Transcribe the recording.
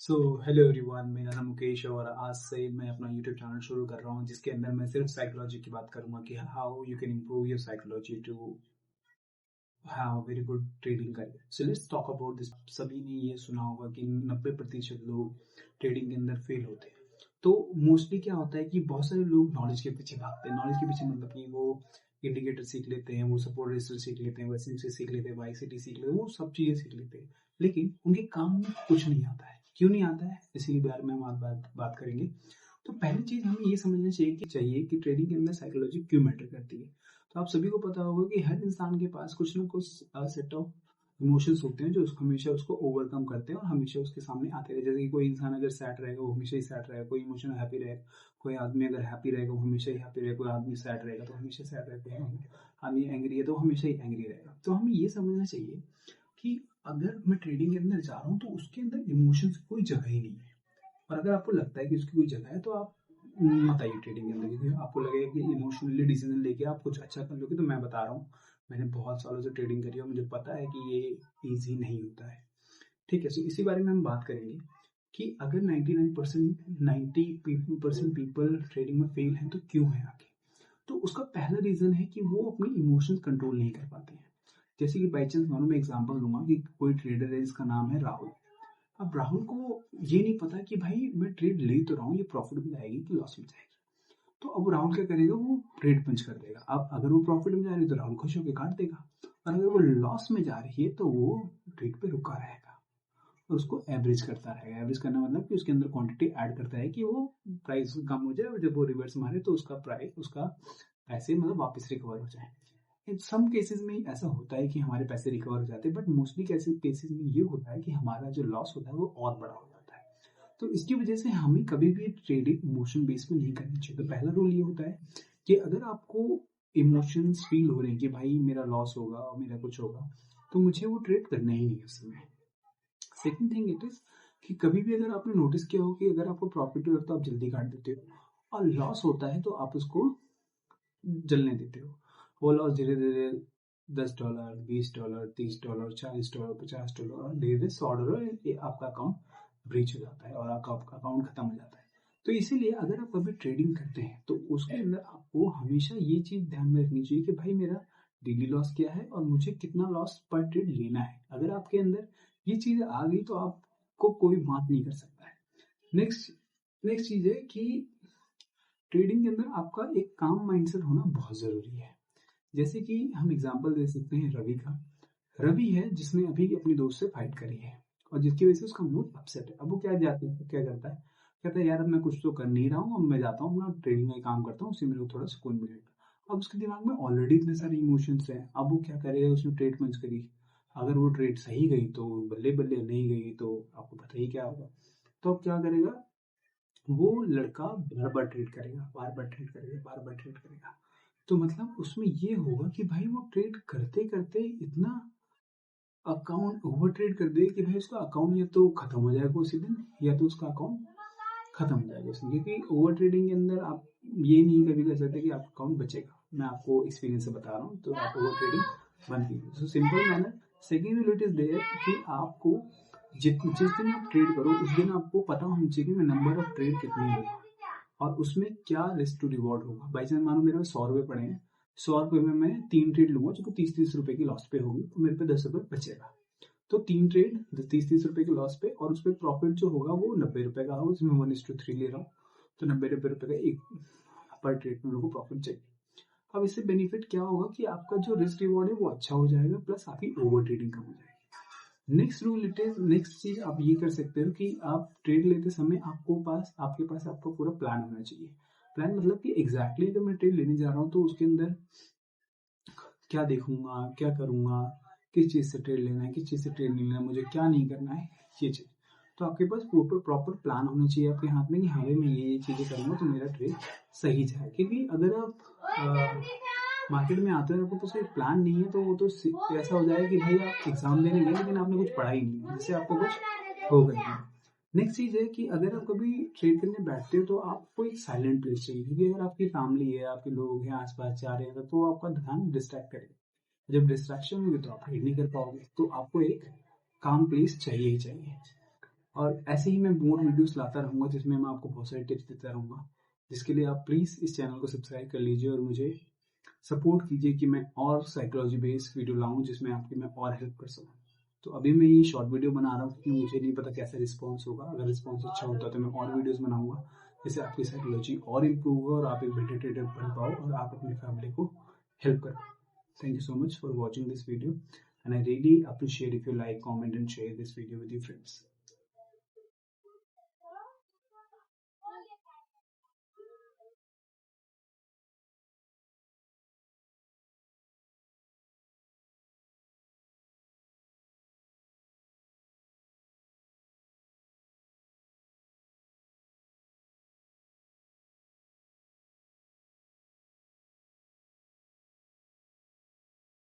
So hello everyone, मेरा नाम मुकेश है और आज से मैं अपना यूट्यूब चैनल शुरू कर रहा हूँ जिसके अंदर मैं सिर्फ साइकोलॉजी की बात करूंगा कि how you can improve your psychology to have very good trading career. So let's talk about this. सभी ने ये सुना होगा कि 90% लोग ट्रेडिंग के अंदर फेल होते हैं। तो मोस्टली क्या होता है कि बहुत सारे लोग नॉलेज के पीछे भागते हैं। नॉलेज के पीछे मतलब कि वो इंडिकेटर सीख लेते हैं, वो सपोर्ट रेजिस्टेंस सीख लेते हैं, वैसे सीख लेते हैं, वाईसीटी सीख लेते हैं, वो सब चीज़ें सीख लेते हैं, लेकिन उनके काम में कुछ नहीं आता है। क्यों नहीं आता है, इसी के बारे में हम आज बात करेंगे। तो पहली चीज हमें ये समझना चाहिए कि ट्रेडिंग के अंदर साइकोलॉजी क्यों मैटर करती है। तो आप सभी को पता होगा कि हर इंसान के पास कुछ ना कुछ सेट ऑफ इमोशंस होते हैं जो हमेशा उसको ओवरकम करते हैं और हमेशा उसके सामने आते हैं। जैसे कि कोई इंसान अगर सैड रहेगा वो हमेशा ही सैड रहेगा, कोई इमोशन हैप्पी रहेगा, कोई आदमी अगर हैप्पी रहेगा वो हमेशा ही हैप्पी रहेगा, कोई आदमी सैड रहेगा तो हमेशा सैड रहेगा, आदमी एंग्री है तो हमेशा ही एंग्री रहेगा। तो हमें ये समझना चाहिए कि अगर मैं ट्रेडिंग के अंदर जा रहा हूँ तो उसके अंदर इमोशंस की कोई जगह ही नहीं है। और अगर आपको लगता है कि उसकी कोई जगह है तो आप मत आइए ट्रेडिंग के अंदर, क्योंकि आपको लगेगा कि इमोशनली डिसीजन लेके आप कुछ अच्छा कर लोगे। तो मैं बता रहा हूँ, मैंने बहुत सालों से ट्रेडिंग करी है और मुझे पता है कि ये ईजी नहीं होता है। ठीक है, सो इसी बारे में हम बात करेंगे कि अगर 90% पीपल ट्रेडिंग में फेल हैं तो क्यों है आगे। तो उसका पहला रीजन है कि वो अपनी इमोशंस कंट्रोल नहीं कर पाते हैं। जैसे कि बाई चांस मानो मैं एग्जांपल दूंगा कि कोई ट्रेडर है जिसका नाम है राहुल। अब राहुल को ये नहीं पता कि भाई मैं ट्रेड ले तो रहा हूँ, ये प्रॉफिट में जाएगी कि लॉस में जाएगी। तो अब राहुल क्या करेगा, वो ट्रेड पंच कर देगा। अब अगर वो प्रॉफिट में जा रही है तो राहुल खुश होकर काट देगा, और अगर वो लॉस में जा रही है तो वो ट्रेड पे रुका रहेगा और उसको एवरेज करता रहेगा। एवरेज करना मतलब कि उसके अंदर क्वांटिटी ऐड करता है कि वो प्राइस कम हो जाए और जब वो रिवर्स मारे तो उसका पैसे मतलब वापस रिकवर हो जाए। इन सम केसेस में ऐसा होता है कि हमारे पैसे रिकवर हो जाते हैं, बट मोस्टली कैसे केसेस में ये होता है कि हमारा जो लॉस होता है वो और बड़ा हो जाता है। तो इसकी वजह से हमें कभी भी ट्रेडिंग इमोशन बेस में नहीं करनी चाहिए। तो पहला रूल ये होता है कि अगर आपको इमोशंस फील हो रहे हैं कि भाई मेरा लॉस होगा और मेरा कुछ होगा, तो मुझे वो ट्रेड करना ही नहीं है उसमें। सेकंड थिंग इट इज कि कभी भी अगर आपने नोटिस किया हो कि अगर आपको प्रॉफिट हो तो आप जल्दी काट देते हो, और लॉस होता है तो आप उसको जलने देते हो। वो लॉस धीरे धीरे $10, $20, $30, $40, $50 और धीरे धीरे $100 आपका अकाउंट ब्रीच हो जाता है और आपका अकाउंट खत्म हो जाता है। तो इसीलिए अगर आप कभी ट्रेडिंग करते हैं तो उसके अंदर आपको हमेशा ये चीज ध्यान में रखनी चाहिए कि भाई मेरा डेली लॉस क्या है और मुझे कितना लॉस पर ट्रेड लेना है। अगर आपके अंदर ये चीज आ गई तो आपको कोई बात नहीं कर सकता है। नेक्स्ट नेक्स्ट चीज है कि ट्रेडिंग के अंदर आपका एक काम माइंडसेट होना बहुत जरूरी है। जैसे कि हम एग्जांपल दे सकते हैं रवि का। रवि है जिसने अभी अपने दोस्त से फाइट करी है और जिसकी वजह से उसका मूड अपसेट है। अब वो क्या करता है, कहता है यार अब मैं कुछ तो कर नहीं रहा हूँ, अब मैं जाता हूँ अपना ट्रेडिंग का काम करता हूँ, उससे मेरे को थोड़ा सुकून मिलेगा। अब उसके दिमाग में ऑलरेडी इतने सारे इमोशंस हैं, अब वो क्या करेगा, उसने ट्रेड पंच करी, अगर वो ट्रेड सही गई तो बल्ले बल्ले, नहीं गई तो आपको पता ही क्या होगा। तो अब क्या करेगा, वो लड़का बार बार ट्रेड करेगा, बार बार ट्रेड करेगा, बार बार ट्रेड करेगा। तो मतलब उसमें ये होगा कि भाई वो ट्रेड करते करते इतना अकाउंट ओवर ट्रेड कर दे कि भाई उसका अकाउंट या तो खत्म हो जाएगा उसी दिन, या तो उसका अकाउंट खत्म हो जाएगा उसी दिन। क्योंकि ओवर ट्रेडिंग के अंदर आप ये नहीं कभी कर सकते कि आपका अकाउंट बचेगा। मैं आपको एक्सपीरियंस से बता रहा हूँ, तो आप ओवर ट्रेडिंग बंद कीजिए। So simple manner. Second rule it is there कि आपको जिस दिन आप ट्रेड करो उस दिन आपको पता होना चाहिए कि नंबर ऑफ ट्रेड कितनी होगी और उसमें क्या रिस्क टू रिवॉर्ड होगा। बाई चांस मानो मेरे 100 रुपये पड़े हैं, 100 रुपये में मैं 3 ट्रेड लूंगा जो कि 30-30 रुपए की लॉस पे होगी, तो मेरे पे 10 रुपये बचेगा। तो 3 ट्रेड 30-30 रुपए के लॉस पे, और उस पर प्रॉफिट जो होगा वो 90 रुपए का होगा, जिसमें 1:3 ले रहा हूँ। तो 90 रुपए का एक पर ट्रेड में मेरे को प्रॉफिट चाहिए। अब इससे बेनिफिट क्या होगा कि आपका जो रिस्क रिवॉर्ड है वो अच्छा हो जाएगा, प्लस आपकी ओवर ट्रेडिंग कम हो जाएगी। Next rule it is, next चीज आप ये कर सकते हो कि आप ट्रेड लेते समय आपके पास आपका पूरा प्लान होना चाहिए। प्लान मतलब कि एग्जैक्टली अगर मैं ट्रेड लेने जा रहा हूँ तो उसके अंदर क्या देखूंगा, क्या करूंगा, किस चीज से ट्रेड लेना है, किस चीज से ट्रेड नहीं लेना है, मुझे क्या नहीं करना है, ये चीज। तो आपके पास प्रॉपर प्लान होना चाहिए आपके हाथ में कि हाँ भाई मैं ये चीजें करूंगा तो मेरा ट्रेड सही जाए। क्योंकि अगर आप मार्केट में आते हो आपको तो कोई प्लान नहीं है तो वो तो ऐसा हो जाएगा कि भाई आप एग्जाम देने गए लेकिन आपने कुछ पढ़ा ही नहीं, जिससे आपको कुछ होगा नहीं। नेक्स्ट चीज है कि अगर आप कभी ट्रेड करने बैठते हो तो आपको एक साइलेंट प्लेस चाहिए, क्योंकि अगर आपकी फैमिली है, आपके लोग हैं आसपास जा रहे हैं तो आपका ध्यान डिस्ट्रैक्ट करेगा। जब डिस्ट्रैक्शन होगी तो आप ट्रेड नहीं कर पाओगे। तो आपको एक काम प्लेस चाहिए ही चाहिए। और ऐसे ही मैं मोर वीडियोस लाता रहूँगा जिसमें मैं आपको बहुत सारे टिप्स देता रहूँगा, जिसके लिए आप प्लीज़ इस चैनल को सब्सक्राइब कर लीजिए और मुझे सपोर्ट कीजिए कि मैं और साइकोलॉजी बेस्ड वीडियो लाऊं जिसमें आपकी मैं और हेल्प कर सकूं। तो अभी मैं ये शॉर्ट वीडियो बना रहा हूँ क्योंकि मुझे नहीं पता कैसा रिस्पॉन्स होगा। अगर रिस्पॉन्स अच्छा होता है तो मैं और वीडियोस बनाऊंगा जिससे आपकी साइकोलॉजी और इम्प्रूव होगा और आप एक बेटर ट्रेडर बन पाओ और आप अपनी फैमिली को हेल्प कर पाओ। Thank you so much for watching this video and I really appreciate if you like, comment and share this video with your friends.